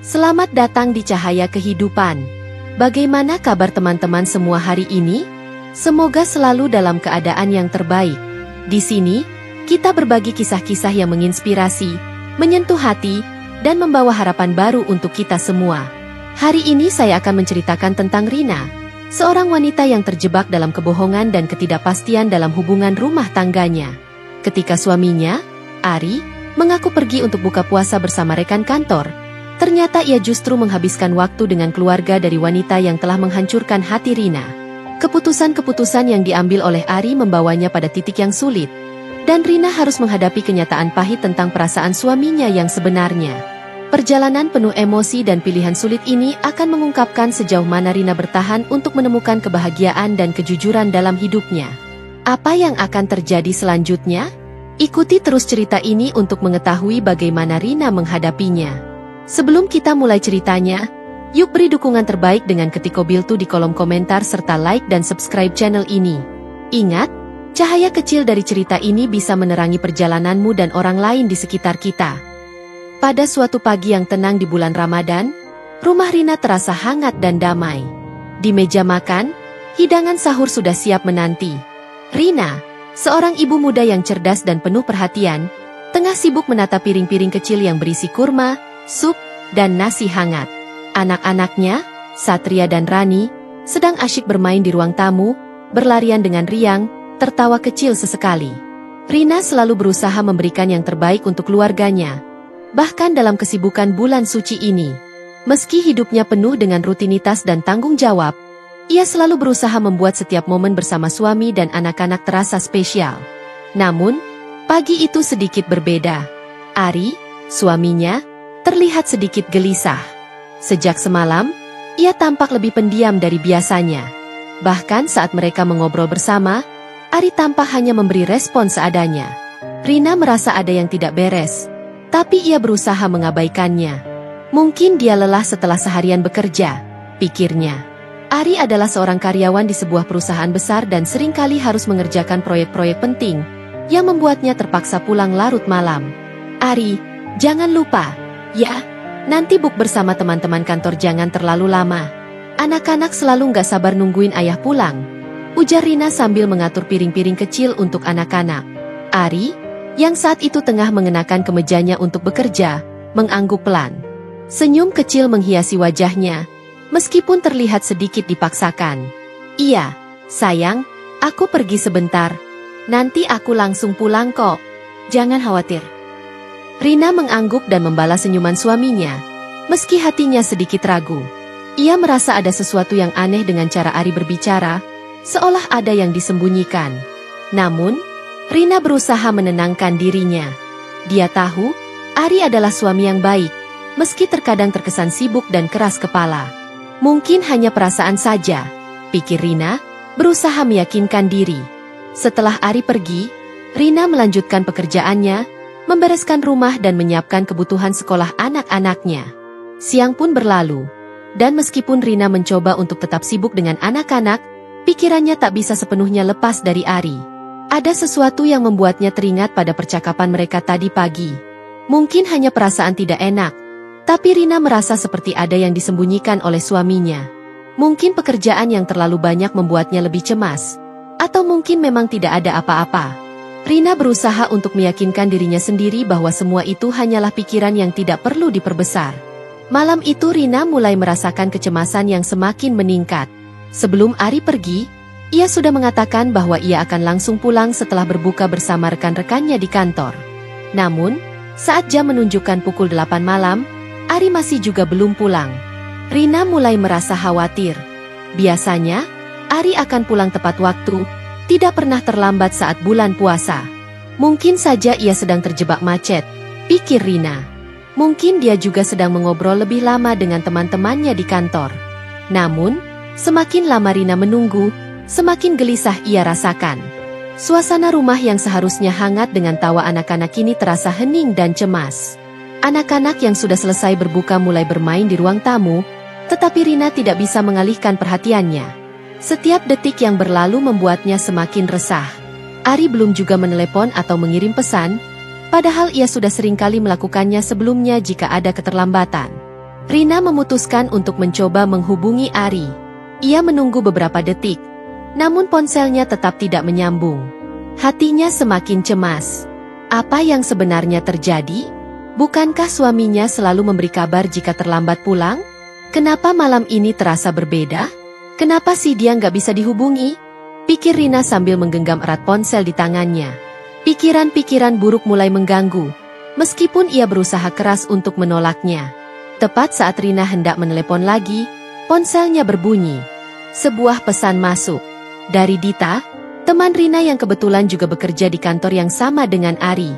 Selamat datang di Cahaya Kehidupan. Bagaimana kabar teman-teman semua hari ini? Semoga selalu dalam keadaan yang terbaik. Di sini, kita berbagi kisah-kisah yang menginspirasi, menyentuh hati, dan membawa harapan baru untuk kita semua. Hari ini saya akan menceritakan tentang Rina, seorang wanita yang terjebak dalam kebohongan dan ketidakpastian dalam hubungan rumah tangganya. Ketika suaminya, Ari, mengaku pergi untuk buka puasa bersama rekan kantor, ternyata ia justru menghabiskan waktu dengan keluarga dari wanita yang telah menghancurkan hati Rina. Keputusan-keputusan yang diambil oleh Ari membawanya pada titik yang sulit, dan Rina harus menghadapi kenyataan pahit tentang perasaan suaminya yang sebenarnya. Perjalanan penuh emosi dan pilihan sulit ini akan mengungkapkan sejauh mana Rina bertahan untuk menemukan kebahagiaan dan kejujuran dalam hidupnya. Apa yang akan terjadi selanjutnya? Ikuti terus cerita ini untuk mengetahui bagaimana Rina menghadapinya. Sebelum kita mulai ceritanya, yuk beri dukungan terbaik dengan ketik Kobiltu di kolom komentar serta like dan subscribe channel ini. Ingat, cahaya kecil dari cerita ini bisa menerangi perjalananmu dan orang lain di sekitar kita. Pada suatu pagi yang tenang di bulan Ramadan, rumah Rina terasa hangat dan damai. Di meja makan, hidangan sahur sudah siap menanti. Rina, seorang ibu muda yang cerdas dan penuh perhatian, tengah sibuk menata piring-piring kecil yang berisi kurma, sup, dan nasi hangat. Anak-anaknya, Satria dan Rani, sedang asyik bermain di ruang tamu, berlarian dengan riang, tertawa kecil sesekali. Rina selalu berusaha memberikan yang terbaik untuk keluarganya, bahkan dalam kesibukan bulan suci ini. Meski hidupnya penuh dengan rutinitas dan tanggung jawab, ia selalu berusaha membuat setiap momen bersama suami dan anak-anak terasa spesial. Namun, pagi itu sedikit berbeda. Ari, suaminya, terlihat sedikit gelisah. Sejak semalam, ia tampak lebih pendiam dari biasanya. Bahkan saat mereka mengobrol bersama, Ari tampak hanya memberi respon seadanya. Rina merasa ada yang tidak beres, tapi ia berusaha mengabaikannya. Mungkin dia lelah setelah seharian bekerja, pikirnya. Ari adalah seorang karyawan di sebuah perusahaan besar dan seringkali harus mengerjakan proyek-proyek penting, yang membuatnya terpaksa pulang larut malam. Ari, jangan lupa, ya, nanti buk bersama teman-teman kantor jangan terlalu lama. Anak-anak selalu nggak sabar nungguin ayah pulang, ujar Rina sambil mengatur piring-piring kecil untuk anak-anak. Ari, yang saat itu tengah mengenakan kemejanya untuk bekerja, mengangguk pelan. Senyum kecil menghiasi wajahnya, meskipun terlihat sedikit dipaksakan. Iya, sayang, aku pergi sebentar. Nanti aku langsung pulang kok. Jangan khawatir. Rina mengangguk dan membalas senyuman suaminya, meski hatinya sedikit ragu. Ia merasa ada sesuatu yang aneh dengan cara Ari berbicara, seolah ada yang disembunyikan. Namun, Rina berusaha menenangkan dirinya. Dia tahu, Ari adalah suami yang baik, meski terkadang terkesan sibuk dan keras kepala. Mungkin hanya perasaan saja, pikir Rina, berusaha meyakinkan diri. Setelah Ari pergi, Rina melanjutkan pekerjaannya, membereskan rumah dan menyiapkan kebutuhan sekolah anak-anaknya. Siang pun berlalu, dan meskipun Rina mencoba untuk tetap sibuk dengan anak-anak, pikirannya tak bisa sepenuhnya lepas dari Ari. Ada sesuatu yang membuatnya teringat pada percakapan mereka tadi pagi. Mungkin hanya perasaan tidak enak, tapi Rina merasa seperti ada yang disembunyikan oleh suaminya. Mungkin pekerjaan yang terlalu banyak membuatnya lebih cemas, atau mungkin memang tidak ada apa-apa. Rina berusaha untuk meyakinkan dirinya sendiri bahwa semua itu hanyalah pikiran yang tidak perlu diperbesar. Malam itu Rina mulai merasakan kecemasan yang semakin meningkat. Sebelum Ari pergi, ia sudah mengatakan bahwa ia akan langsung pulang setelah berbuka bersama rekan-rekannya di kantor. Namun, saat jam menunjukkan pukul 8 malam, Ari masih juga belum pulang. Rina mulai merasa khawatir. Biasanya, Ari akan pulang tepat waktu, tidak pernah terlambat saat bulan puasa. Mungkin saja ia sedang terjebak macet, pikir Rina. Mungkin dia juga sedang mengobrol lebih lama dengan teman-temannya di kantor. Namun, semakin lama Rina menunggu, semakin gelisah ia rasakan. Suasana rumah yang seharusnya hangat dengan tawa anak-anak kini terasa hening dan cemas. Anak-anak yang sudah selesai berbuka mulai bermain di ruang tamu, tetapi Rina tidak bisa mengalihkan perhatiannya. Setiap detik yang berlalu membuatnya semakin resah. Ari belum juga menelepon atau mengirim pesan, padahal ia sudah seringkali melakukannya sebelumnya jika ada keterlambatan. Rina memutuskan untuk mencoba menghubungi Ari. Ia menunggu beberapa detik, namun ponselnya tetap tidak menyambung. Hatinya semakin cemas. Apa yang sebenarnya terjadi? Bukankah suaminya selalu memberi kabar jika terlambat pulang? Kenapa malam ini terasa berbeda? Kenapa sih dia nggak bisa dihubungi? Pikir Rina sambil menggenggam erat ponsel di tangannya. Pikiran-pikiran buruk mulai mengganggu, meskipun ia berusaha keras untuk menolaknya. Tepat saat Rina hendak menelepon lagi, ponselnya berbunyi. Sebuah pesan masuk dari Dita, teman Rina yang kebetulan juga bekerja di kantor yang sama dengan Ari.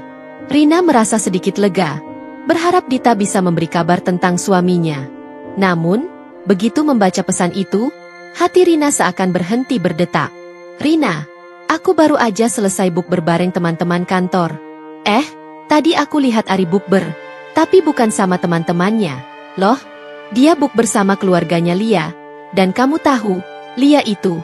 Rina merasa sedikit lega, berharap Dita bisa memberi kabar tentang suaminya. Namun, begitu membaca pesan itu, hati Rina seakan berhenti berdetak. "Rina, aku baru aja selesai bukber bareng teman-teman kantor. Tadi aku lihat Ari bukber, tapi bukan sama teman-temannya. Loh, dia bukber sama keluarganya Lia, dan kamu tahu, Lia itu."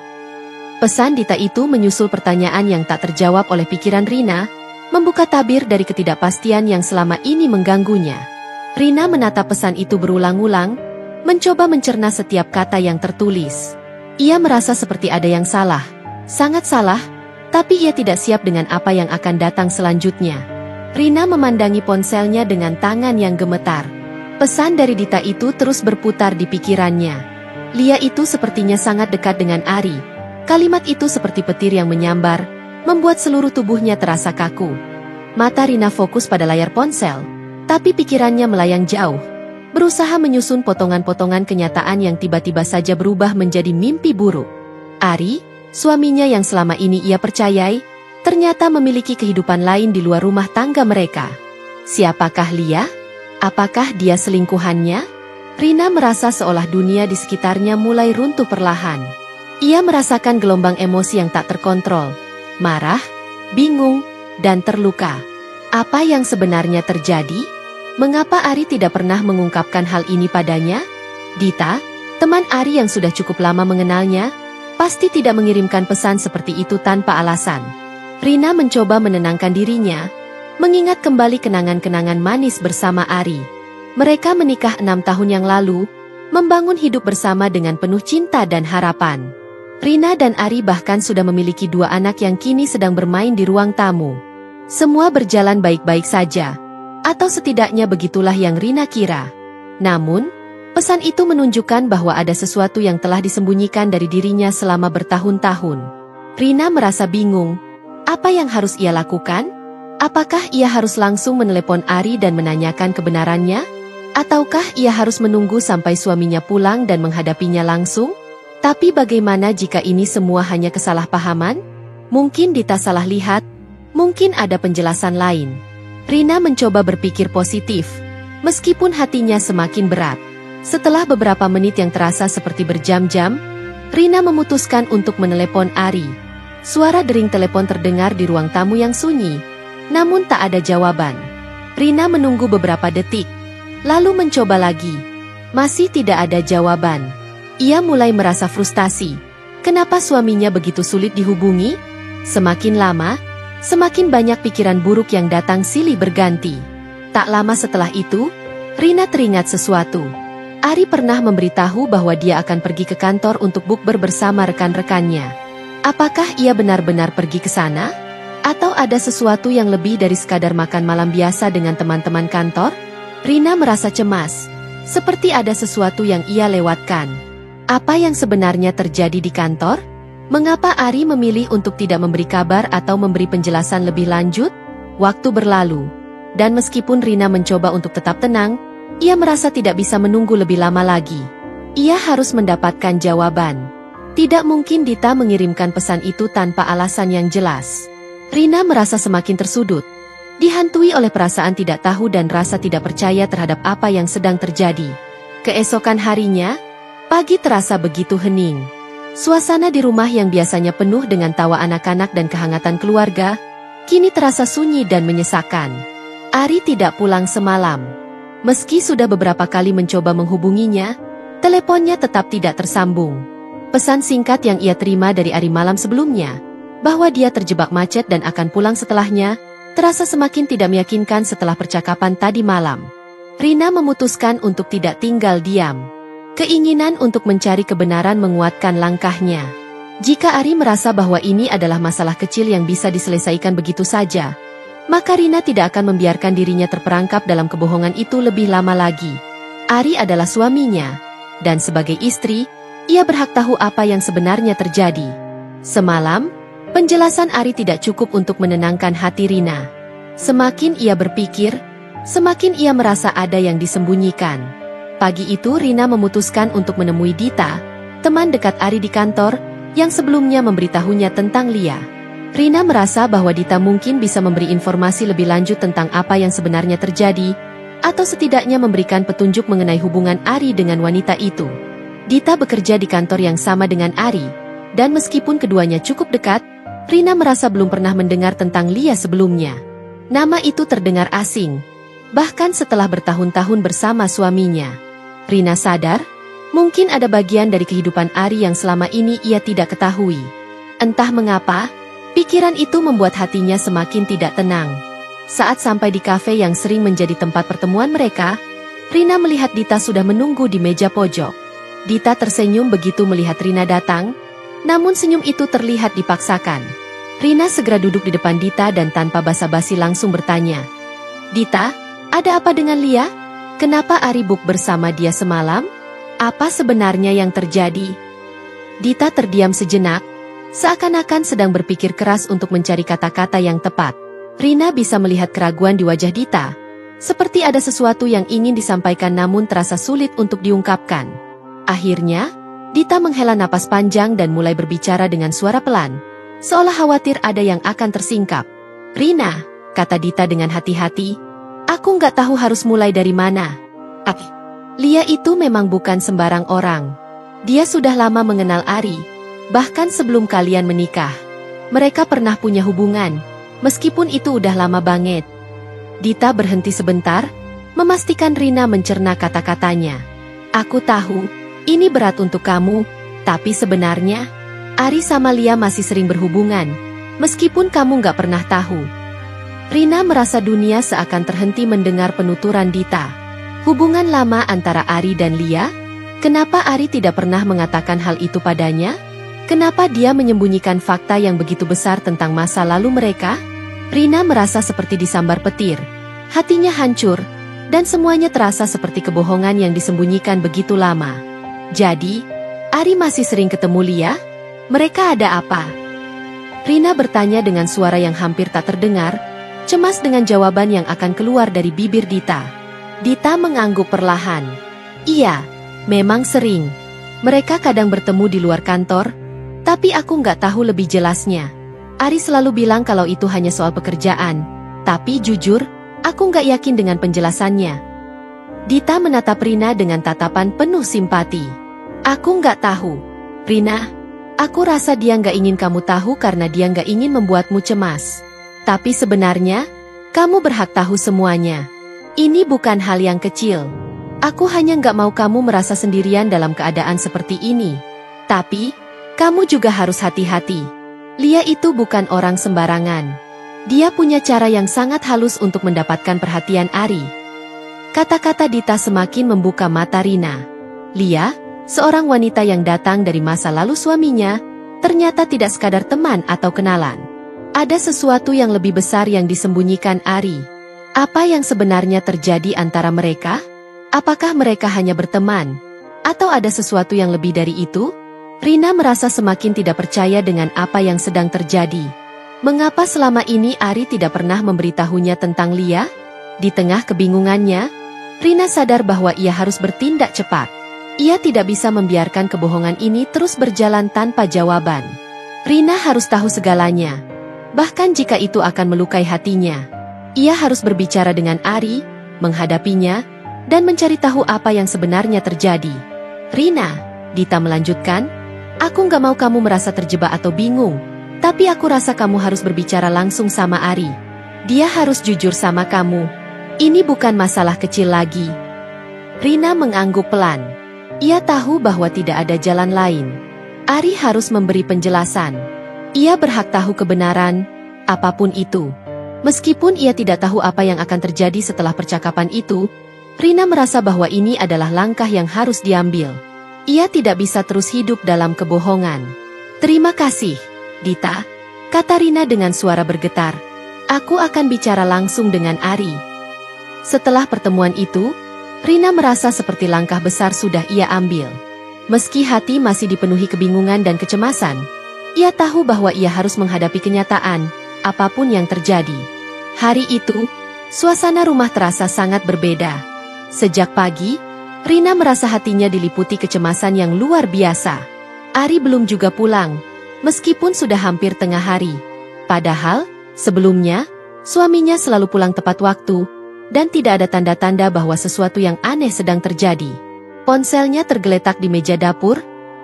Pesan Dita itu menyusul pertanyaan yang tak terjawab oleh pikiran Rina, membuka tabir dari ketidakpastian yang selama ini mengganggunya. Rina menatap pesan itu berulang-ulang, mencoba mencerna setiap kata yang tertulis. Ia merasa seperti ada yang salah, sangat salah, tapi ia tidak siap dengan apa yang akan datang selanjutnya. Rina memandangi ponselnya dengan tangan yang gemetar. Pesan dari Dita itu terus berputar di pikirannya. Lia itu sepertinya sangat dekat dengan Ari. Kalimat itu seperti petir yang menyambar, membuat seluruh tubuhnya terasa kaku. Mata Rina fokus pada layar ponsel, tapi pikirannya melayang jauh, berusaha menyusun potongan-potongan kenyataan yang tiba-tiba saja berubah menjadi mimpi buruk. Ari, suaminya yang selama ini ia percayai, ternyata memiliki kehidupan lain di luar rumah tangga mereka. Siapakah Lia? Apakah dia selingkuhannya? Rina merasa seolah dunia di sekitarnya mulai runtuh perlahan. Ia merasakan gelombang emosi yang tak terkontrol, marah, bingung, dan terluka. Apa yang sebenarnya terjadi? Mengapa Ari tidak pernah mengungkapkan hal ini padanya? Dita, teman Ari yang sudah cukup lama mengenalnya, pasti tidak mengirimkan pesan seperti itu tanpa alasan. Rina mencoba menenangkan dirinya, mengingat kembali kenangan-kenangan manis bersama Ari. Mereka menikah 6 tahun yang lalu, membangun hidup bersama dengan penuh cinta dan harapan. Rina dan Ari bahkan sudah memiliki 2 anak yang kini sedang bermain di ruang tamu. Semua berjalan baik-baik saja, atau setidaknya begitulah yang Rina kira. Namun, pesan itu menunjukkan bahwa ada sesuatu yang telah disembunyikan dari dirinya selama bertahun-tahun. Rina merasa bingung. Apa yang harus ia lakukan? Apakah ia harus langsung menelepon Ari dan menanyakan kebenarannya? Ataukah ia harus menunggu sampai suaminya pulang dan menghadapinya langsung? Tapi bagaimana jika ini semua hanya kesalahpahaman? Mungkin Dita salah lihat, mungkin ada penjelasan lain. Rina mencoba berpikir positif, meskipun hatinya semakin berat. Setelah beberapa menit yang terasa seperti berjam-jam, Rina memutuskan untuk menelepon Ari. Suara dering telepon terdengar di ruang tamu yang sunyi, namun tak ada jawaban. Rina menunggu beberapa detik, lalu mencoba lagi. Masih tidak ada jawaban. Ia mulai merasa frustasi. Kenapa suaminya begitu sulit dihubungi? Semakin lama, semakin banyak pikiran buruk yang datang silih berganti. Tak lama setelah itu, Rina teringat sesuatu. Ari pernah memberitahu bahwa dia akan pergi ke kantor untuk bukber bersama rekan-rekannya. Apakah ia benar-benar pergi ke sana? Atau ada sesuatu yang lebih dari sekadar makan malam biasa dengan teman-teman kantor? Rina merasa cemas, seperti ada sesuatu yang ia lewatkan. Apa yang sebenarnya terjadi di kantor? Mengapa Ari memilih untuk tidak memberi kabar atau memberi penjelasan lebih lanjut? Waktu berlalu, dan meskipun Rina mencoba untuk tetap tenang, ia merasa tidak bisa menunggu lebih lama lagi. Ia harus mendapatkan jawaban. Tidak mungkin Dita mengirimkan pesan itu tanpa alasan yang jelas. Rina merasa semakin tersudut, dihantui oleh perasaan tidak tahu dan rasa tidak percaya terhadap apa yang sedang terjadi. Keesokan harinya, pagi terasa begitu hening. Suasana di rumah yang biasanya penuh dengan tawa anak-anak dan kehangatan keluarga, kini terasa sunyi dan menyesakan. Ari tidak pulang semalam. Meski sudah beberapa kali mencoba menghubunginya, teleponnya tetap tidak tersambung. Pesan singkat yang ia terima dari Ari malam sebelumnya, bahwa dia terjebak macet dan akan pulang setelahnya, terasa semakin tidak meyakinkan setelah percakapan tadi malam. Rina memutuskan untuk tidak tinggal diam. Keinginan untuk mencari kebenaran menguatkan langkahnya. Jika Ari merasa bahwa ini adalah masalah kecil yang bisa diselesaikan begitu saja, maka Rina tidak akan membiarkan dirinya terperangkap dalam kebohongan itu lebih lama lagi. Ari adalah suaminya, dan sebagai istri, ia berhak tahu apa yang sebenarnya terjadi. Semalam, penjelasan Ari tidak cukup untuk menenangkan hati Rina. Semakin ia berpikir, semakin ia merasa ada yang disembunyikan. Pagi itu Rina memutuskan untuk menemui Dita, teman dekat Ari di kantor, yang sebelumnya memberitahunya tentang Lia. Rina merasa bahwa Dita mungkin bisa memberi informasi lebih lanjut tentang apa yang sebenarnya terjadi, atau setidaknya memberikan petunjuk mengenai hubungan Ari dengan wanita itu. Dita bekerja di kantor yang sama dengan Ari, dan meskipun keduanya cukup dekat, Rina merasa belum pernah mendengar tentang Lia sebelumnya. Nama itu terdengar asing, bahkan setelah bertahun-tahun bersama suaminya. Rina sadar, mungkin ada bagian dari kehidupan Ari yang selama ini ia tidak ketahui. Entah mengapa, pikiran itu membuat hatinya semakin tidak tenang. Saat sampai di kafe yang sering menjadi tempat pertemuan mereka, Rina melihat Dita sudah menunggu di meja pojok. Dita tersenyum begitu melihat Rina datang, namun senyum itu terlihat dipaksakan. Rina segera duduk di depan Dita dan tanpa basa-basi langsung bertanya, "Dita, ada apa dengan Lia? Kenapa Ari buk bersama dia semalam? Apa sebenarnya yang terjadi?" Dita terdiam sejenak, seakan-akan sedang berpikir keras untuk mencari kata-kata yang tepat. Rina bisa melihat keraguan di wajah Dita, seperti ada sesuatu yang ingin disampaikan namun terasa sulit untuk diungkapkan. Akhirnya, Dita menghela napas panjang dan mulai berbicara dengan suara pelan, seolah khawatir ada yang akan tersingkap. "Rina," kata Dita dengan hati-hati, "aku nggak tahu harus mulai dari mana. Lia itu memang bukan sembarang orang. Dia sudah lama mengenal Ari, bahkan sebelum kalian menikah. Mereka pernah punya hubungan, meskipun itu udah lama banget." Dita berhenti sebentar, memastikan Rina mencerna kata-katanya. "Aku tahu, ini berat untuk kamu, tapi sebenarnya, Ari sama Lia masih sering berhubungan, meskipun kamu nggak pernah tahu." Rina merasa dunia seakan terhenti mendengar penuturan Dita. Hubungan lama antara Ari dan Lia? Kenapa Ari tidak pernah mengatakan hal itu padanya? Kenapa dia menyembunyikan fakta yang begitu besar tentang masa lalu mereka? Rina merasa seperti disambar petir. Hatinya hancur, dan semuanya terasa seperti kebohongan yang disembunyikan begitu lama. Jadi, Ari masih sering ketemu Lia? Mereka ada apa? Rina bertanya dengan suara yang hampir tak terdengar, cemas dengan jawaban yang akan keluar dari bibir Dita. Dita mengangguk perlahan. "Iya, memang sering. Mereka kadang bertemu di luar kantor, tapi aku nggak tahu lebih jelasnya. Ari selalu bilang kalau itu hanya soal pekerjaan, tapi jujur, aku nggak yakin dengan penjelasannya." Dita menatap Rina dengan tatapan penuh simpati. "Aku nggak tahu. Rina, aku rasa dia nggak ingin kamu tahu karena dia nggak ingin membuatmu cemas. Tapi sebenarnya, kamu berhak tahu semuanya. Ini bukan hal yang kecil. Aku hanya nggak mau kamu merasa sendirian dalam keadaan seperti ini. Tapi, kamu juga harus hati-hati. Lia itu bukan orang sembarangan. Dia punya cara yang sangat halus untuk mendapatkan perhatian Ari." Kata-kata Dita semakin membuka mata Rina. Lia, seorang wanita yang datang dari masa lalu suaminya, ternyata tidak sekadar teman atau kenalan. Ada sesuatu yang lebih besar yang disembunyikan Ari. Apa yang sebenarnya terjadi antara mereka? Apakah mereka hanya berteman? Atau ada sesuatu yang lebih dari itu? Rina merasa semakin tidak percaya dengan apa yang sedang terjadi. Mengapa selama ini Ari tidak pernah memberitahunya tentang Lia? Di tengah kebingungannya, Rina sadar bahwa ia harus bertindak cepat. Ia tidak bisa membiarkan kebohongan ini terus berjalan tanpa jawaban. Rina harus tahu segalanya. Bahkan jika itu akan melukai hatinya. Ia harus berbicara dengan Ari, menghadapinya, dan mencari tahu apa yang sebenarnya terjadi. "Rina," Dita melanjutkan, "aku nggak mau kamu merasa terjebak atau bingung, tapi aku rasa kamu harus berbicara langsung sama Ari. Dia harus jujur sama kamu. Ini bukan masalah kecil lagi." Rina mengangguk pelan. Ia tahu bahwa tidak ada jalan lain. Ari harus memberi penjelasan. Ia berhak tahu kebenaran, apapun itu. Meskipun ia tidak tahu apa yang akan terjadi setelah percakapan itu, Rina merasa bahwa ini adalah langkah yang harus diambil. Ia tidak bisa terus hidup dalam kebohongan. "Terima kasih, Dita," kata Rina dengan suara bergetar. "Aku akan bicara langsung dengan Ari." Setelah pertemuan itu, Rina merasa seperti langkah besar sudah ia ambil. Meski hati masih dipenuhi kebingungan dan kecemasan, ia tahu bahwa ia harus menghadapi kenyataan, apapun yang terjadi. Hari itu, suasana rumah terasa sangat berbeda. Sejak pagi, Rina merasa hatinya diliputi kecemasan yang luar biasa. Ari belum juga pulang, meskipun sudah hampir tengah hari. Padahal, sebelumnya, suaminya selalu pulang tepat waktu, dan tidak ada tanda-tanda bahwa sesuatu yang aneh sedang terjadi. Ponselnya tergeletak di meja dapur,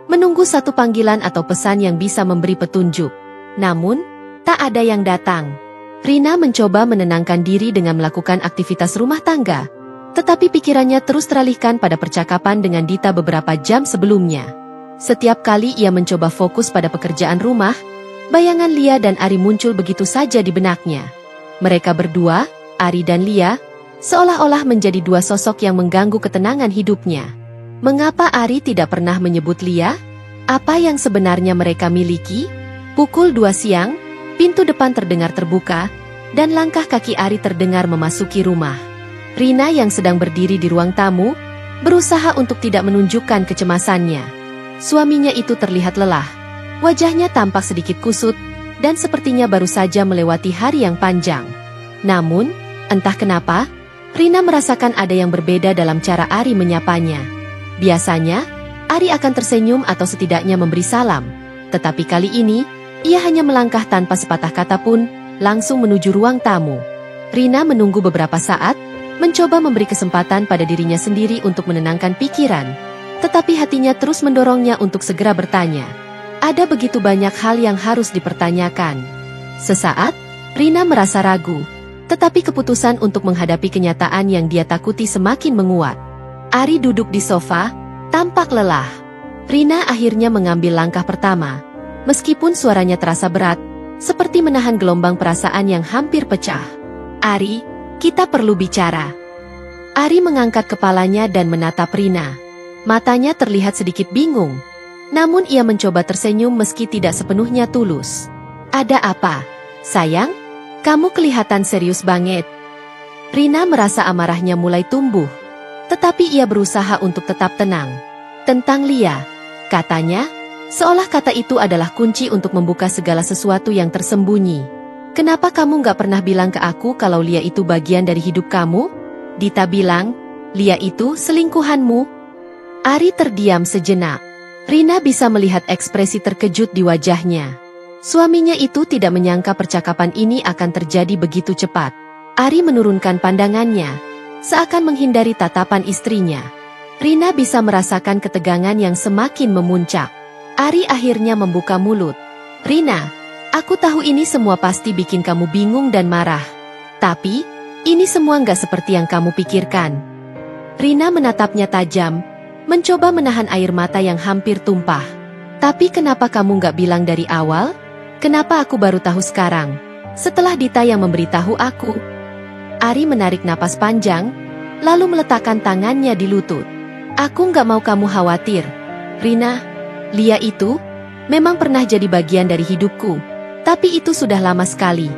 menunggu satu panggilan atau pesan yang bisa memberi petunjuk. Namun, tak ada yang datang. Rina mencoba menenangkan diri dengan melakukan aktivitas rumah tangga, tetapi pikirannya terus teralihkan pada percakapan dengan Dita beberapa jam sebelumnya. Setiap kali ia mencoba fokus pada pekerjaan rumah, bayangan Lia dan Ari muncul begitu saja di benaknya. Mereka berdua, Ari dan Lia, seolah-olah menjadi dua sosok yang mengganggu ketenangan hidupnya. Mengapa Ari tidak pernah menyebut Lia? Apa yang sebenarnya mereka miliki? Pukul 2 siang, pintu depan terdengar terbuka, dan langkah kaki Ari terdengar memasuki rumah. Rina yang sedang berdiri di ruang tamu, berusaha untuk tidak menunjukkan kecemasannya. Suaminya itu terlihat lelah. Wajahnya tampak sedikit kusut, dan sepertinya baru saja melewati hari yang panjang. Namun, entah kenapa, Rina merasakan ada yang berbeda dalam cara Ari menyapanya. Biasanya, Ari akan tersenyum atau setidaknya memberi salam. Tetapi kali ini, ia hanya melangkah tanpa sepatah kata pun, langsung menuju ruang tamu. Rina menunggu beberapa saat, mencoba memberi kesempatan pada dirinya sendiri untuk menenangkan pikiran. Tetapi hatinya terus mendorongnya untuk segera bertanya. Ada begitu banyak hal yang harus dipertanyakan. Sesaat, Rina merasa ragu. Tetapi keputusan untuk menghadapi kenyataan yang dia takuti semakin menguat. Ari duduk di sofa, tampak lelah. Rina akhirnya mengambil langkah pertama. Meskipun suaranya terasa berat, seperti menahan gelombang perasaan yang hampir pecah. "Ari, kita perlu bicara." Ari mengangkat kepalanya dan menatap Rina. Matanya terlihat sedikit bingung. Namun ia mencoba tersenyum meski tidak sepenuhnya tulus. "Ada apa, sayang? Kamu kelihatan serius banget." Rina merasa amarahnya mulai tumbuh. Tetapi ia berusaha untuk tetap tenang. "Tentang Lia," katanya, seolah kata itu adalah kunci untuk membuka segala sesuatu yang tersembunyi. "Kenapa kamu gak pernah bilang ke aku kalau Lia itu bagian dari hidup kamu?" Dita bilang, "Lia itu selingkuhanmu." Ari terdiam sejenak. Rina bisa melihat ekspresi terkejut di wajahnya. Suaminya itu tidak menyangka percakapan ini akan terjadi begitu cepat. Ari menurunkan pandangannya, seakan menghindari tatapan istrinya. Rina bisa merasakan ketegangan yang semakin memuncak. Ari akhirnya membuka mulut. "Rina, aku tahu ini semua pasti bikin kamu bingung dan marah. Tapi, ini semua nggak seperti yang kamu pikirkan." Rina menatapnya tajam, mencoba menahan air mata yang hampir tumpah. "Tapi kenapa kamu nggak bilang dari awal? Kenapa aku baru tahu sekarang, setelah Dita yang memberitahu aku?" Ari menarik napas panjang, lalu meletakkan tangannya di lutut. "Aku nggak mau kamu khawatir, Rina. Lia itu memang pernah jadi bagian dari hidupku, tapi itu sudah lama sekali.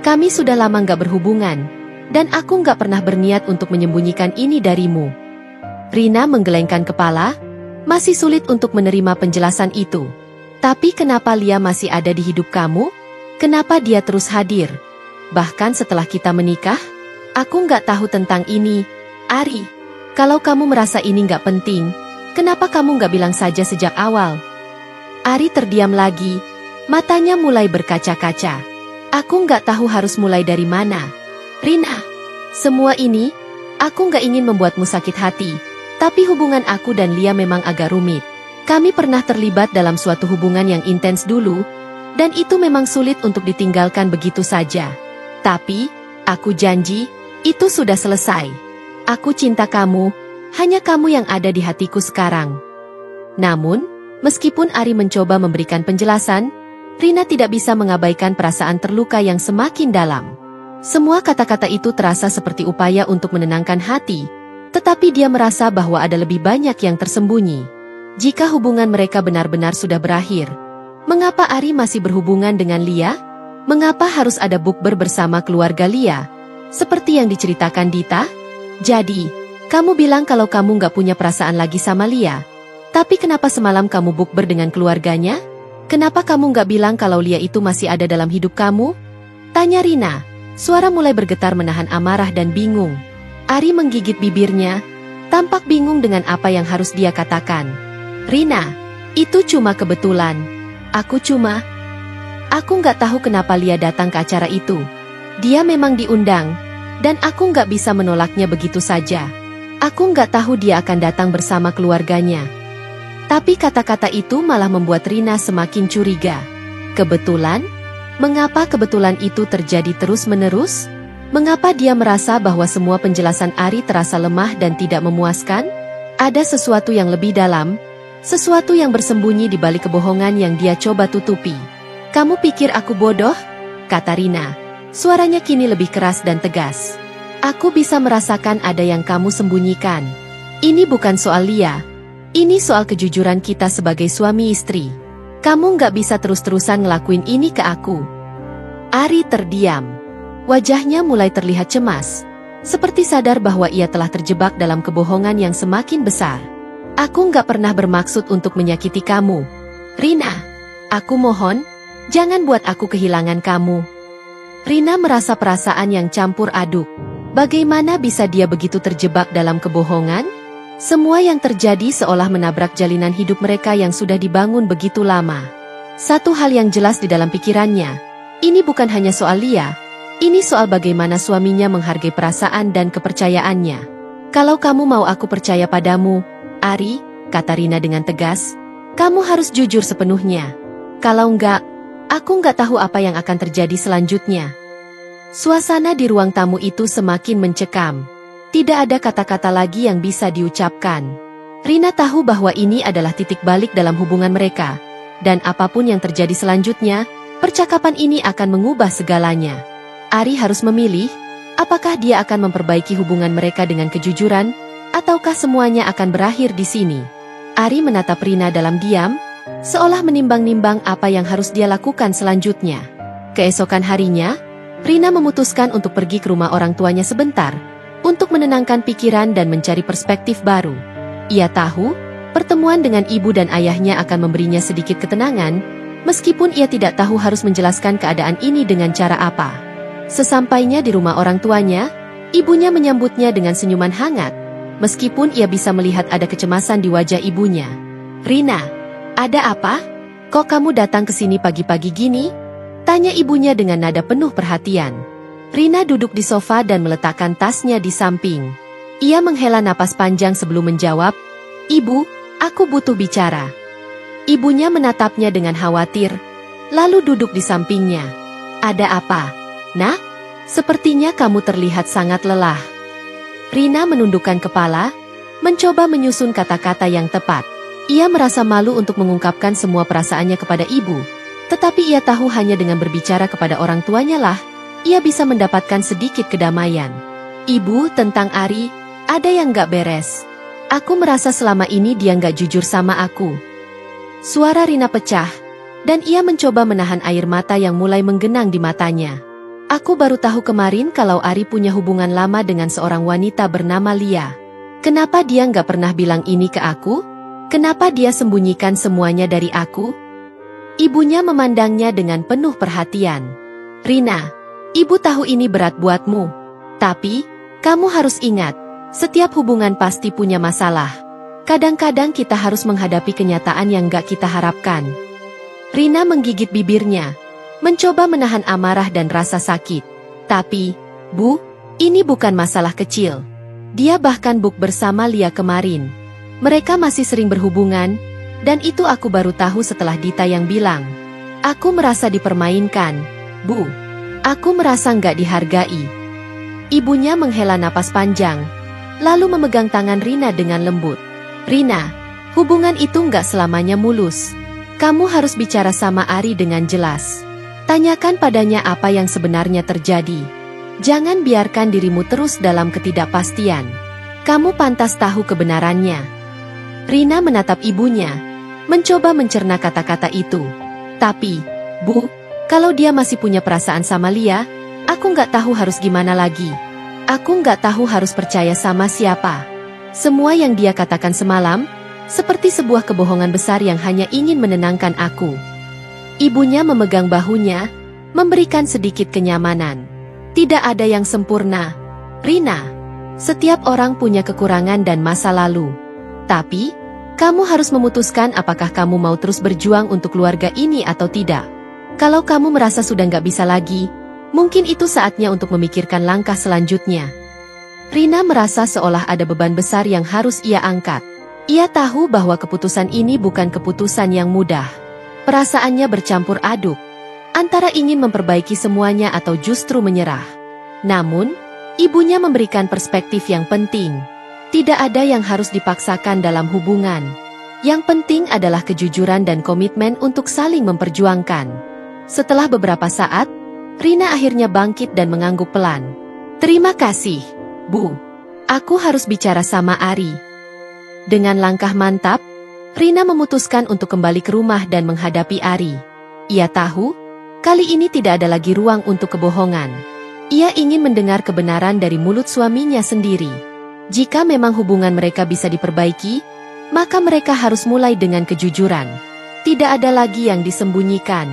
Kami sudah lama nggak berhubungan, dan aku nggak pernah berniat untuk menyembunyikan ini darimu." Rina menggelengkan kepala, masih sulit untuk menerima penjelasan itu. "Tapi kenapa Lia masih ada di hidup kamu? Kenapa dia terus hadir? Bahkan setelah kita menikah? Aku nggak tahu tentang ini, Ari. Kalau kamu merasa ini nggak penting, kenapa kamu nggak bilang saja sejak awal?" Ari terdiam lagi, matanya mulai berkaca-kaca. "Aku nggak tahu harus mulai dari mana. Rina, semua ini, aku nggak ingin membuatmu sakit hati. Tapi hubungan aku dan Lia memang agak rumit. Kami pernah terlibat dalam suatu hubungan yang intens dulu, dan itu memang sulit untuk ditinggalkan begitu saja. Tapi, aku janji, itu sudah selesai. Aku cinta kamu, hanya kamu yang ada di hatiku sekarang." Namun, meskipun Ari mencoba memberikan penjelasan, Rina tidak bisa mengabaikan perasaan terluka yang semakin dalam. Semua kata-kata itu terasa seperti upaya untuk menenangkan hati, Tetapi dia merasa bahwa ada lebih banyak yang tersembunyi. Jika hubungan mereka benar-benar sudah berakhir, mengapa Ari masih berhubungan dengan Lia? Mengapa harus ada bukber bersama keluarga Lia? Seperti yang diceritakan Dita? Jadi, kamu bilang kalau kamu nggak punya perasaan lagi sama Lia. Tapi kenapa semalam kamu bukber dengan keluarganya? Kenapa kamu nggak bilang kalau Lia itu masih ada dalam hidup kamu? Tanya Rina. Suara mulai bergetar menahan amarah dan bingung. Ari menggigit bibirnya, tampak bingung dengan apa yang harus dia katakan. Rina, itu cuma kebetulan. Aku nggak tahu kenapa Lia datang ke acara itu. Dia memang diundang, dan aku nggak bisa menolaknya begitu saja. Aku nggak tahu dia akan datang bersama keluarganya. Tapi kata-kata itu malah membuat Rina semakin curiga. Kebetulan? Mengapa kebetulan itu terjadi terus-menerus? Mengapa dia merasa bahwa semua penjelasan Ari terasa lemah dan tidak memuaskan? Ada sesuatu yang lebih dalam, sesuatu yang bersembunyi di balik kebohongan yang dia coba tutupi. Kamu pikir aku bodoh? Kata Rina. Suaranya kini lebih keras dan tegas. Aku bisa merasakan ada yang kamu sembunyikan. Ini bukan soal Lia. Ini soal kejujuran kita sebagai suami istri. Kamu nggak bisa terus-terusan ngelakuin ini ke aku. Ari terdiam. Wajahnya mulai terlihat cemas, seperti sadar bahwa ia telah terjebak dalam kebohongan yang semakin besar. Aku nggak pernah bermaksud untuk menyakiti kamu. Rina, aku mohon, jangan buat aku kehilangan kamu. Rina merasa perasaan yang campur aduk. Bagaimana bisa dia begitu terjebak dalam kebohongan? Semua yang terjadi seolah menabrak jalinan hidup mereka yang sudah dibangun begitu lama. Satu hal yang jelas di dalam pikirannya, ini bukan hanya soal Lia. Ini soal bagaimana suaminya menghargai perasaan dan kepercayaannya. Kalau kamu mau aku percaya padamu, Ari, kata Rina dengan tegas, kamu harus jujur sepenuhnya. Kalau enggak, aku enggak tahu apa yang akan terjadi selanjutnya. Suasana di ruang tamu itu semakin mencekam. Tidak ada kata-kata lagi yang bisa diucapkan. Rina tahu bahwa ini adalah titik balik dalam hubungan mereka. Dan apapun yang terjadi selanjutnya, percakapan ini akan mengubah segalanya. Ari harus memilih, apakah dia akan memperbaiki hubungan mereka dengan kejujuran, ataukah semuanya akan berakhir di sini. Ari menatap Rina dalam diam, seolah menimbang-nimbang apa yang harus dia lakukan selanjutnya. Keesokan harinya, Rina memutuskan untuk pergi ke rumah orang tuanya sebentar, untuk menenangkan pikiran dan mencari perspektif baru. Ia tahu, pertemuan dengan ibu dan ayahnya akan memberinya sedikit ketenangan, meskipun ia tidak tahu harus menjelaskan keadaan ini dengan cara apa. Sesampainya di rumah orang tuanya, ibunya menyambutnya dengan senyuman hangat, meskipun ia bisa melihat ada kecemasan di wajah ibunya. Rina, ada apa? Kok kamu datang ke sini pagi-pagi gini? Tanya ibunya dengan nada penuh perhatian. Rina duduk di sofa dan meletakkan tasnya di samping. Ia menghela napas panjang sebelum menjawab, Ibu, aku butuh bicara. Ibunya menatapnya dengan khawatir, lalu duduk di sampingnya. Ada apa? Nah, sepertinya kamu terlihat sangat lelah. Rina menundukkan kepala, mencoba menyusun kata-kata yang tepat. Ia merasa malu untuk mengungkapkan semua perasaannya kepada ibu, tetapi ia tahu hanya dengan berbicara kepada orang tuanya lah, ia bisa mendapatkan sedikit kedamaian. Ibu, tentang Ari, ada yang gak beres. Aku merasa selama ini dia gak jujur sama aku. Suara Rina pecah, dan ia mencoba menahan air mata yang mulai menggenang di matanya. Aku baru tahu kemarin kalau Ari punya hubungan lama dengan seorang wanita bernama Lia. Kenapa dia nggak pernah bilang ini ke aku? Kenapa dia sembunyikan semuanya dari aku? Ibunya memandangnya dengan penuh perhatian. Rina, ibu tahu ini berat buatmu. Tapi, kamu harus ingat, setiap hubungan pasti punya masalah. Kadang-kadang kita harus menghadapi kenyataan yang nggak kita harapkan. Rina menggigit bibirnya, mencoba menahan amarah dan rasa sakit. Tapi, Bu, ini bukan masalah kecil. Dia bahkan bersama Lia kemarin. Mereka masih sering berhubungan, dan itu aku baru tahu setelah Dita yang bilang. Aku merasa dipermainkan, Bu. Aku merasa nggak dihargai. Ibunya menghela napas panjang, lalu memegang tangan Rina dengan lembut. Rina, hubungan itu nggak selamanya mulus. Kamu harus bicara sama Ari dengan jelas. Tanyakan padanya apa yang sebenarnya terjadi. Jangan biarkan dirimu terus dalam ketidakpastian. Kamu pantas tahu kebenarannya. Rina menatap ibunya, mencoba mencerna kata-kata itu. Tapi, Bu, kalau dia masih punya perasaan sama Lia, aku nggak tahu harus gimana lagi. Aku nggak tahu harus percaya sama siapa. Semua yang dia katakan semalam, seperti sebuah kebohongan besar yang hanya ingin menenangkan aku. Ibunya memegang bahunya, memberikan sedikit kenyamanan. Tidak ada yang sempurna, Rina. Setiap orang punya kekurangan dan masa lalu. Tapi, kamu harus memutuskan apakah kamu mau terus berjuang untuk keluarga ini atau tidak. Kalau kamu merasa sudah nggak bisa lagi, mungkin itu saatnya untuk memikirkan langkah selanjutnya. Rina merasa seolah ada beban besar yang harus ia angkat. Ia tahu bahwa keputusan ini bukan keputusan yang mudah. Perasaannya bercampur aduk, antara ingin memperbaiki semuanya atau justru menyerah. Namun, ibunya memberikan perspektif yang penting. Tidak ada yang harus dipaksakan dalam hubungan. Yang penting adalah kejujuran dan komitmen untuk saling memperjuangkan. Setelah beberapa saat, Rina akhirnya bangkit dan mengangguk pelan. Terima kasih, Bu. Aku harus bicara sama Ari. Dengan langkah mantap, Rina memutuskan untuk kembali ke rumah dan menghadapi Ari. Ia tahu, kali ini tidak ada lagi ruang untuk kebohongan. Ia ingin mendengar kebenaran dari mulut suaminya sendiri. Jika memang hubungan mereka bisa diperbaiki, maka mereka harus mulai dengan kejujuran. Tidak ada lagi yang disembunyikan.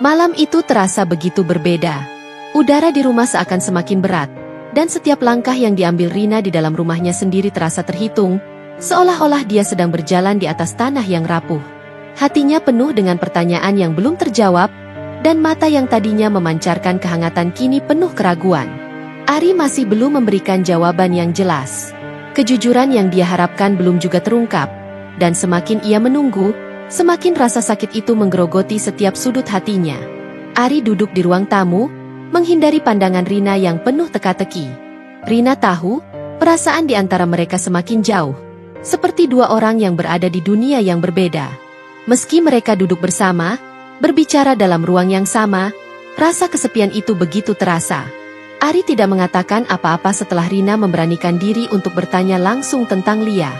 Malam itu terasa begitu berbeda. Udara di rumah seakan semakin berat, dan setiap langkah yang diambil Rina di dalam rumahnya sendiri terasa terhitung, seolah-olah dia sedang berjalan di atas tanah yang rapuh. Hatinya penuh dengan pertanyaan yang belum terjawab, dan mata yang tadinya memancarkan kehangatan kini penuh keraguan. Ari masih belum memberikan jawaban yang jelas. Kejujuran yang dia harapkan belum juga terungkap, dan semakin ia menunggu, semakin rasa sakit itu menggerogoti setiap sudut hatinya. Ari duduk di ruang tamu, menghindari pandangan Rina yang penuh teka-teki. Rina tahu, perasaan di antara mereka semakin jauh, seperti dua orang yang berada di dunia yang berbeda. Meski mereka duduk bersama, berbicara dalam ruang yang sama, rasa kesepian itu begitu terasa. Ari tidak mengatakan apa-apa setelah Rina memberanikan diri untuk bertanya langsung tentang Lia.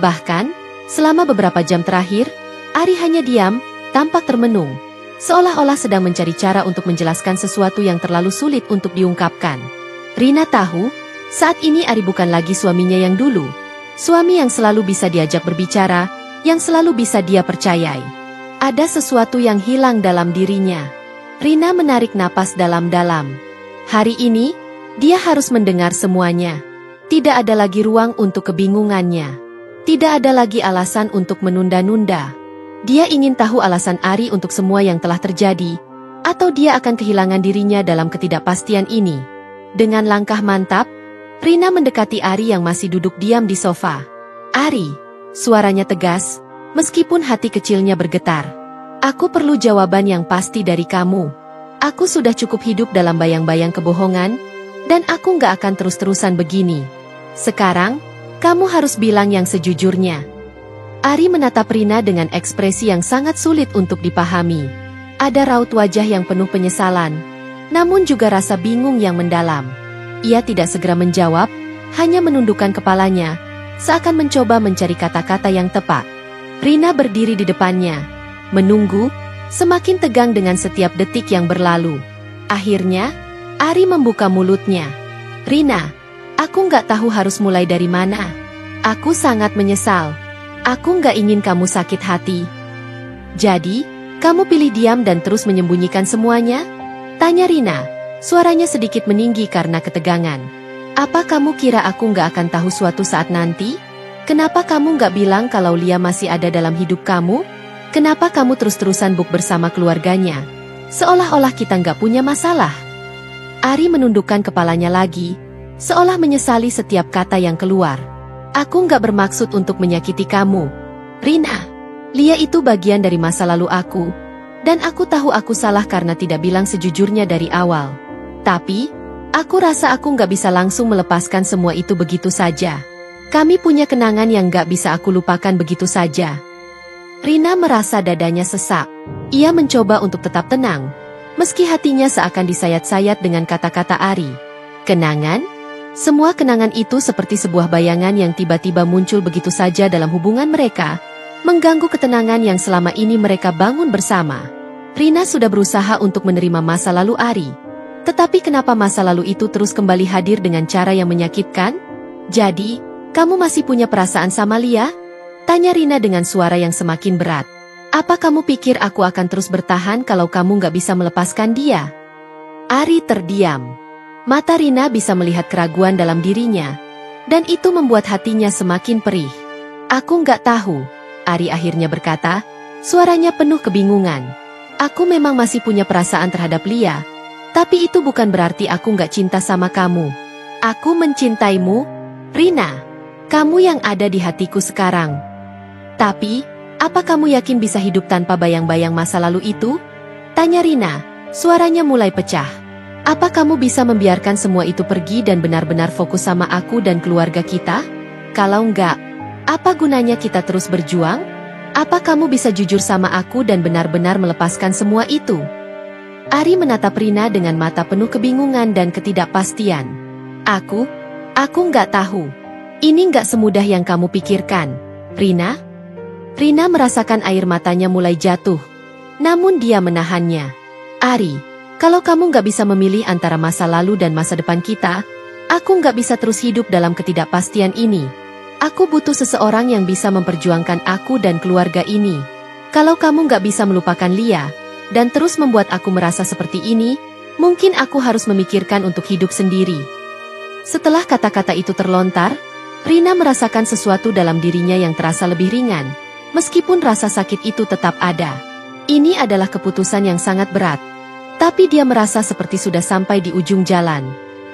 Bahkan, selama beberapa jam terakhir, Ari hanya diam, tampak termenung, seolah-olah sedang mencari cara untuk menjelaskan sesuatu yang terlalu sulit untuk diungkapkan. Rina tahu, saat ini Ari bukan lagi suaminya yang dulu. Suami yang selalu bisa diajak berbicara, yang selalu bisa dia percayai. Ada sesuatu yang hilang dalam dirinya. Rina menarik napas dalam-dalam. Hari ini, dia harus mendengar semuanya. Tidak ada lagi ruang untuk kebingungannya. Tidak ada lagi alasan untuk menunda-nunda. Dia ingin tahu alasan Ari untuk semua yang telah terjadi, atau dia akan kehilangan dirinya dalam ketidakpastian ini. Dengan langkah mantap, Rina mendekati Ari yang masih duduk diam di sofa. Ari, suaranya tegas, meskipun hati kecilnya bergetar. Aku perlu jawaban yang pasti dari kamu. Aku sudah cukup hidup dalam bayang-bayang kebohongan, dan aku nggak akan terus-terusan begini. Sekarang, kamu harus bilang yang sejujurnya. Ari menatap Rina dengan ekspresi yang sangat sulit untuk dipahami. Ada raut wajah yang penuh penyesalan, namun juga rasa bingung yang mendalam. Ia tidak segera menjawab, hanya menundukkan kepalanya, seakan mencoba mencari kata-kata yang tepat. Rina berdiri di depannya, menunggu, semakin tegang dengan setiap detik yang berlalu. Akhirnya, Ari membuka mulutnya. Rina, aku nggak tahu harus mulai dari mana. Aku sangat menyesal. Aku nggak ingin kamu sakit hati. Jadi, kamu pilih diam dan terus menyembunyikan semuanya? Tanya Rina, suaranya sedikit meninggi karena ketegangan. Apa kamu kira aku nggak akan tahu suatu saat nanti? Kenapa kamu nggak bilang kalau Lia masih ada dalam hidup kamu? Kenapa kamu terus-terusan buk bersama keluarganya? Seolah-olah kita nggak punya masalah. Ari menundukkan kepalanya lagi, seolah menyesali setiap kata yang keluar. Aku nggak bermaksud untuk menyakiti kamu. Rina, Lia itu bagian dari masa lalu aku, dan aku tahu aku salah karena tidak bilang sejujurnya dari awal. Tapi, aku rasa aku nggak bisa langsung melepaskan semua itu begitu saja. Kami punya kenangan yang nggak bisa aku lupakan begitu saja. Rina merasa dadanya sesak. Ia mencoba untuk tetap tenang, meski hatinya seakan disayat-sayat dengan kata-kata Ari. Kenangan? Semua kenangan itu seperti sebuah bayangan yang tiba-tiba muncul begitu saja dalam hubungan mereka, mengganggu ketenangan yang selama ini mereka bangun bersama. Rina sudah berusaha untuk menerima masa lalu Ari. Tetapi kenapa masa lalu itu terus kembali hadir dengan cara yang menyakitkan? Jadi, kamu masih punya perasaan sama Lia? Tanya Rina dengan suara yang semakin berat. Apa kamu pikir aku akan terus bertahan kalau kamu nggak bisa melepaskan dia? Ari terdiam. Mata Rina bisa melihat keraguan dalam dirinya, dan itu membuat hatinya semakin perih. Aku nggak tahu, Ari akhirnya berkata, suaranya penuh kebingungan. Aku memang masih punya perasaan terhadap Lia, tapi itu bukan berarti aku nggak cinta sama kamu. Aku mencintaimu, Rina. Kamu yang ada di hatiku sekarang. Tapi, apa kamu yakin bisa hidup tanpa bayang-bayang masa lalu itu? Tanya Rina, suaranya mulai pecah. Apa kamu bisa membiarkan semua itu pergi dan benar-benar fokus sama aku dan keluarga kita? Kalau enggak, apa gunanya kita terus berjuang? Apa kamu bisa jujur sama aku dan benar-benar melepaskan semua itu? Ari menatap Rina dengan mata penuh kebingungan dan ketidakpastian. Aku enggak tahu. Ini enggak semudah yang kamu pikirkan, Rina. Rina merasakan air matanya mulai jatuh. Namun dia menahannya. Ari, kalau kamu nggak bisa memilih antara masa lalu dan masa depan kita, aku nggak bisa terus hidup dalam ketidakpastian ini. Aku butuh seseorang yang bisa memperjuangkan aku dan keluarga ini. Kalau kamu nggak bisa melupakan Lia, dan terus membuat aku merasa seperti ini, mungkin aku harus memikirkan untuk hidup sendiri. Setelah kata-kata itu terlontar, Rina merasakan sesuatu dalam dirinya yang terasa lebih ringan, meskipun rasa sakit itu tetap ada. Ini adalah keputusan yang sangat berat. Tapi dia merasa seperti sudah sampai di ujung jalan.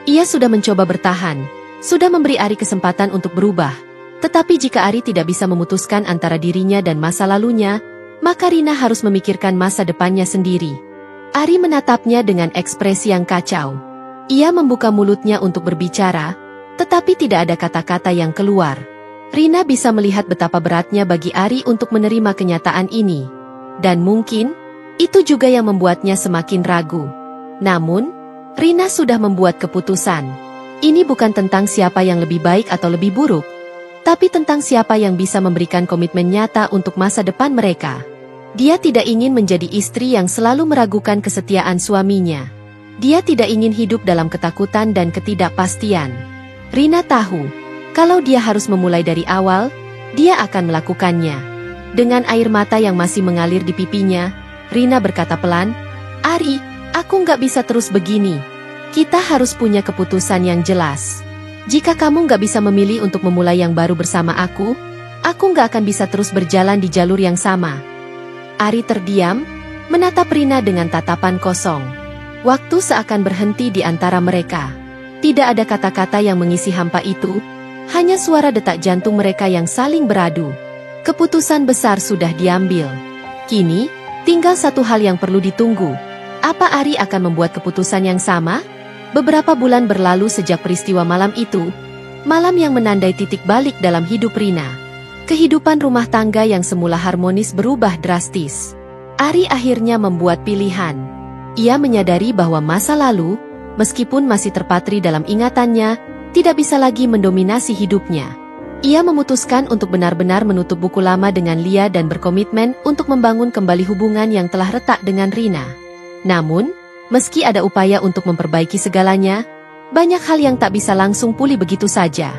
Ia sudah mencoba bertahan, sudah memberi Ari kesempatan untuk berubah. Tetapi jika Ari tidak bisa memutuskan antara dirinya dan masa lalunya, maka Rina harus memikirkan masa depannya sendiri. Ari menatapnya dengan ekspresi yang kacau. Ia membuka mulutnya untuk berbicara, tetapi tidak ada kata-kata yang keluar. Rina bisa melihat betapa beratnya bagi Ari untuk menerima kenyataan ini. Dan mungkin itu juga yang membuatnya semakin ragu. Namun, Rina sudah membuat keputusan. Ini bukan tentang siapa yang lebih baik atau lebih buruk, tapi tentang siapa yang bisa memberikan komitmen nyata untuk masa depan mereka. Dia tidak ingin menjadi istri yang selalu meragukan kesetiaan suaminya. Dia tidak ingin hidup dalam ketakutan dan ketidakpastian. Rina tahu, kalau dia harus memulai dari awal, dia akan melakukannya. Dengan air mata yang masih mengalir di pipinya, Rina berkata pelan, Ari, aku nggak bisa terus begini. Kita harus punya keputusan yang jelas. Jika kamu nggak bisa memilih untuk memulai yang baru bersama aku nggak akan bisa terus berjalan di jalur yang sama. Ari terdiam, menatap Rina dengan tatapan kosong. Waktu seakan berhenti di antara mereka. Tidak ada kata-kata yang mengisi hampa itu, hanya suara detak jantung mereka yang saling beradu. Keputusan besar sudah diambil. Kini, tinggal satu hal yang perlu ditunggu. Apa Ari akan membuat keputusan yang sama? Beberapa bulan berlalu sejak peristiwa malam itu, malam yang menandai titik balik dalam hidup Rina. Kehidupan rumah tangga yang semula harmonis berubah drastis. Ari akhirnya membuat pilihan. Ia menyadari bahwa masa lalu, meskipun masih terpatri dalam ingatannya, tidak bisa lagi mendominasi hidupnya. Ia memutuskan untuk benar-benar menutup buku lama dengan Lia dan berkomitmen untuk membangun kembali hubungan yang telah retak dengan Rina. Namun, meski ada upaya untuk memperbaiki segalanya, banyak hal yang tak bisa langsung pulih begitu saja.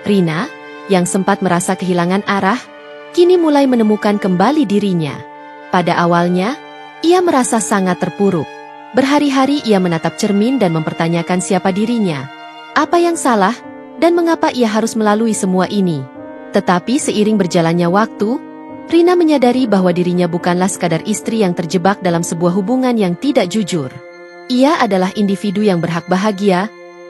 Rina, yang sempat merasa kehilangan arah, kini mulai menemukan kembali dirinya. Pada awalnya, ia merasa sangat terpuruk. Berhari-hari ia menatap cermin dan mempertanyakan siapa dirinya. Apa yang salah? Dan mengapa ia harus melalui semua ini? Tetapi seiring berjalannya waktu, Rina menyadari bahwa dirinya bukanlah sekadar istri yang terjebak dalam sebuah hubungan yang tidak jujur. Ia adalah individu yang berhak bahagia,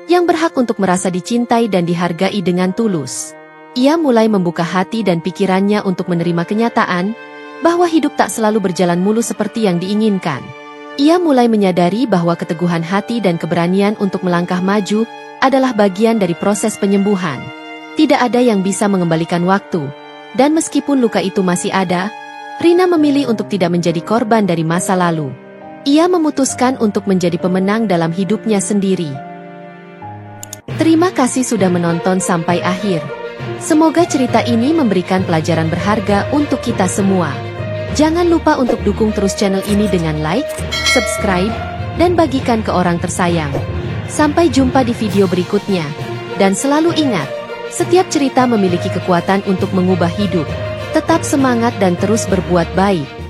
yang berhak untuk merasa dicintai dan dihargai dengan tulus. Ia mulai membuka hati dan pikirannya untuk menerima kenyataan bahwa hidup tak selalu berjalan mulus seperti yang diinginkan. Ia mulai menyadari bahwa keteguhan hati dan keberanian untuk melangkah maju adalah bagian dari proses penyembuhan. Tidak ada yang bisa mengembalikan waktu, dan meskipun luka itu masih ada, Rina memilih untuk tidak menjadi korban dari masa lalu. Ia memutuskan untuk menjadi pemenang dalam hidupnya sendiri. Terima kasih sudah menonton sampai akhir. Semoga cerita ini memberikan pelajaran berharga untuk kita semua. Jangan lupa untuk dukung terus channel ini dengan like, subscribe, dan bagikan ke orang tersayang. Sampai jumpa di video berikutnya. Dan selalu ingat, setiap cerita memiliki kekuatan untuk mengubah hidup. Tetap semangat dan terus berbuat baik.